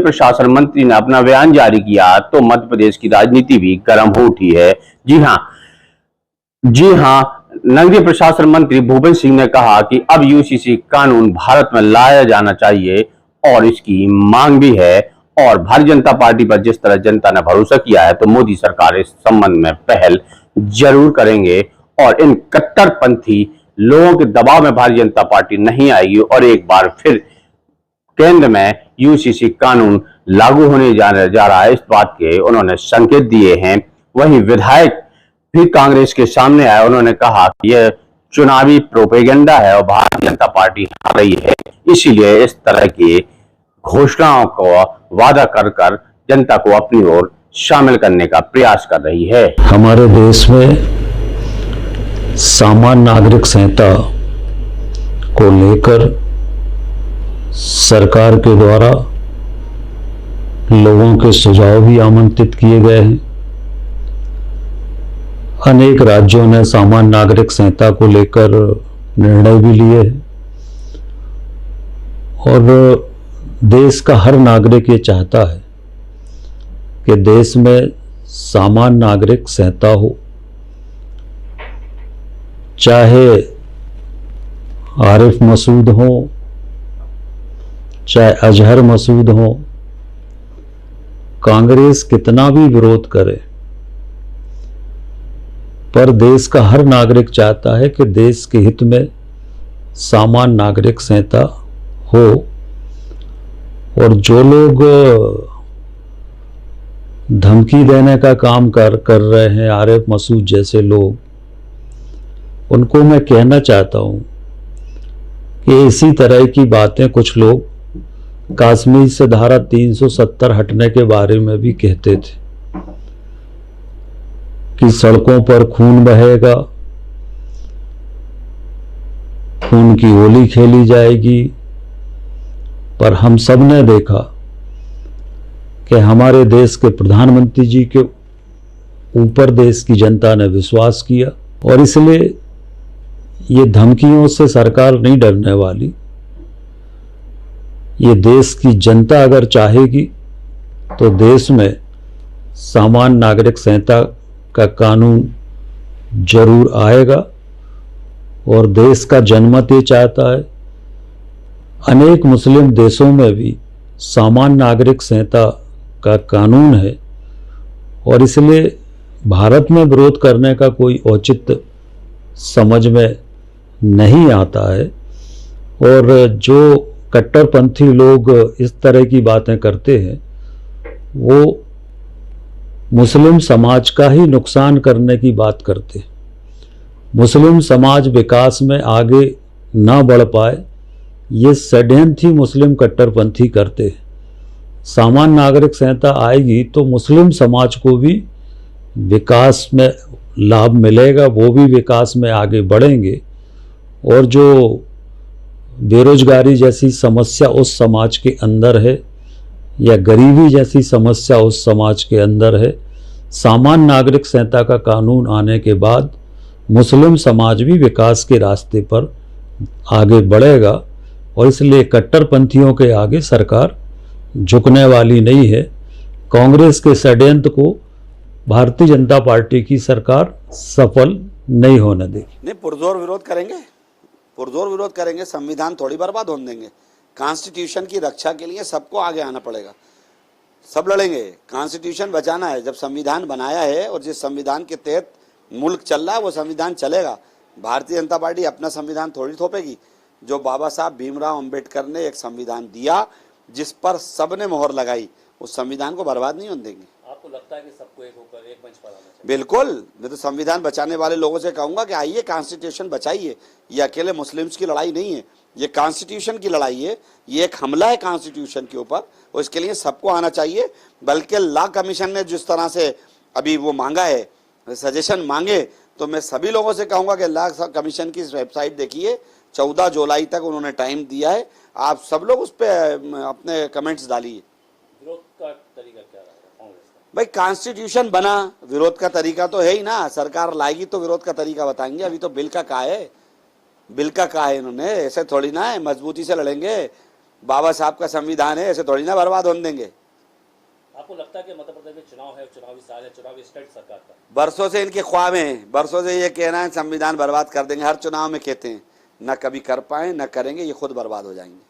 प्रशासन मंत्री ने अपना बयान जारी किया तो मध्य प्रदेश की राजनीति भी गर्म हो उठी है। जी हां, नगरीय प्रशासन मंत्री भूपेंद्र सिंह ने कहा कि अब यूसीसी कानून भारत में लाया जाना चाहिए और इसकी मांग भी है। और भारतीय जनता पार्टी पर जिस तरह जनता ने भरोसा किया है तो मोदी सरकार इस संबंध में पहल जरूर करेंगे और इन कट्टरपंथी लोगों के दबाव में भारतीय जनता पार्टी नहीं आएगी और एक बार फिर केंद्र में यूसीसी कानून लागू होने जा रहा है, इस बात के उन्होंने संकेत दिए हैं। वहीं विधायक भी कांग्रेस के सामने आए, उन्होंने कहा कि यह चुनावी प्रोपेगेंडा है और भारतीय जनता पार्टी हार रही है, इसीलिए इस तरह की घोषणाओं को वादा कर जनता को अपनी ओर शामिल करने का प्रयास कर रही है। हमारे देश में सामान्य नागरिक संहिता को लेकर सरकार के द्वारा लोगों के सुझाव भी आमंत्रित किए गए हैं। अनेक राज्यों ने सामान्य नागरिक संहिता को लेकर निर्णय भी लिए हैं और देश का हर नागरिक ये चाहता है कि देश में सामान्य नागरिक संहिता हो, चाहे आरिफ मसूद हो, चाहे अजहर मसूद हो। कांग्रेस कितना भी विरोध करे, पर देश का हर नागरिक चाहता है कि देश के हित में सामान्य नागरिक संहिता हो। और जो लोग धमकी देने का काम कर रहे हैं, आरिफ मसूद जैसे लोग, उनको मैं कहना चाहता हूं कि इसी तरह की बातें कुछ लोग कश्मीर से धारा 370 हटने के बारे में भी कहते थे कि सड़कों पर खून बहेगा, खून की होली खेली जाएगी। पर हम सब ने देखा कि हमारे देश के प्रधानमंत्री जी के ऊपर देश की जनता ने विश्वास किया और इसलिए ये धमकियों से सरकार नहीं डरने वाली। ये देश की जनता अगर चाहेगी तो देश में सामान्य नागरिक संहिता का कानून जरूर आएगा और देश का जनमत ये चाहता है। अनेक मुस्लिम देशों में भी सामान्य नागरिक संहिता का कानून है और इसलिए भारत में विरोध करने का कोई औचित्य समझ में नहीं आता है। और जो कट्टरपंथी लोग इस तरह की बातें करते हैं वो मुस्लिम समाज का ही नुकसान करने की बात करते हैं। मुस्लिम समाज विकास में आगे ना बढ़ पाए, ये षड्यंत्र ही मुस्लिम कट्टरपंथी करते हैं। सामान्य नागरिक संहिता आएगी तो मुस्लिम समाज को भी विकास में लाभ मिलेगा, वो भी विकास में आगे बढ़ेंगे। और जो बेरोजगारी जैसी समस्या उस समाज के अंदर है या गरीबी जैसी समस्या उस समाज के अंदर है, सामान्य नागरिक संहिता का कानून आने के बाद मुस्लिम समाज भी विकास के रास्ते पर आगे बढ़ेगा। और इसलिए कट्टरपंथियों के आगे सरकार झुकने वाली नहीं है। कांग्रेस के षड्यंत्र को भारतीय जनता पार्टी की सरकार सफल नहीं होने देगी। नहीं, पुरजोर विरोध करेंगे, पुरजोर विरोध करेंगे। संविधान थोड़ी बर्बाद होने देंगे। कॉन्स्टिट्यूशन की रक्षा के लिए सबको आगे आना पड़ेगा, सब लड़ेंगे। कॉन्स्टिट्यूशन बचाना है। जब संविधान बनाया है और जिस संविधान के तहत मुल्क चल रहा है वो संविधान चलेगा। भारतीय जनता पार्टी अपना संविधान थोड़ी थोपेगी। जो बाबा साहब भीमराव अंबेडकर ने एक संविधान दिया जिस पर सबने मोहर लगाई, उस संविधान को बर्बाद नहीं होने देंगे। आपको लगता है कि सबको एक होकर एक मंच पर आना चाहिए? बिल्कुल। मैं तो संविधान बचाने वाले लोगों से कहूंगा कि आइए कॉन्स्टिट्यूशन बचाइए। ये अकेले मुस्लिम्स की लड़ाई नहीं है, ये कॉन्स्टिट्यूशन की लड़ाई है। ये एक हमला है कॉन्स्टिट्यूशन के ऊपर और इसके लिए सबको आना चाहिए। बल्कि लॉ कमीशन ने जिस तरह से अभी वो मांगा है, सजेशन मांगे, तो मैं सभी लोगों से कहूंगा कि लॉ कमीशन की वेबसाइट देखिए। 14 जुलाई तक उन्होंने टाइम दिया है। आप सब लोग उस पर अपने कमेंट्स डालिए। विरोध का तरीका क्या रहेगा कांग्रेस का? भाई कॉन्स्टिट्यूशन बना, विरोध का तरीका तो है ही ना। सरकार लाएगी तो विरोध का तरीका बताएंगे। अभी तो बिल का कहा है, बिल का कहा है इन्होंने, ऐसे थोड़ी ना है। मजबूती से लड़ेंगे। बाबा साहब का संविधान है, ऐसे थोड़ी ना बर्बाद होने देंगे। आपको लगता है कि मध्य प्रदेश में चुनाव है, चुनावी साल है, चुनावी स्टंट सरकार का? बरसों से इनके ख्वाब हैं, बरसों से ये कहना है संविधान बर्बाद कर देंगे, हर चुनाव में कहते हैं, न कभी कर पाए न करेंगे, ये खुद बर्बाद हो जाएंगे।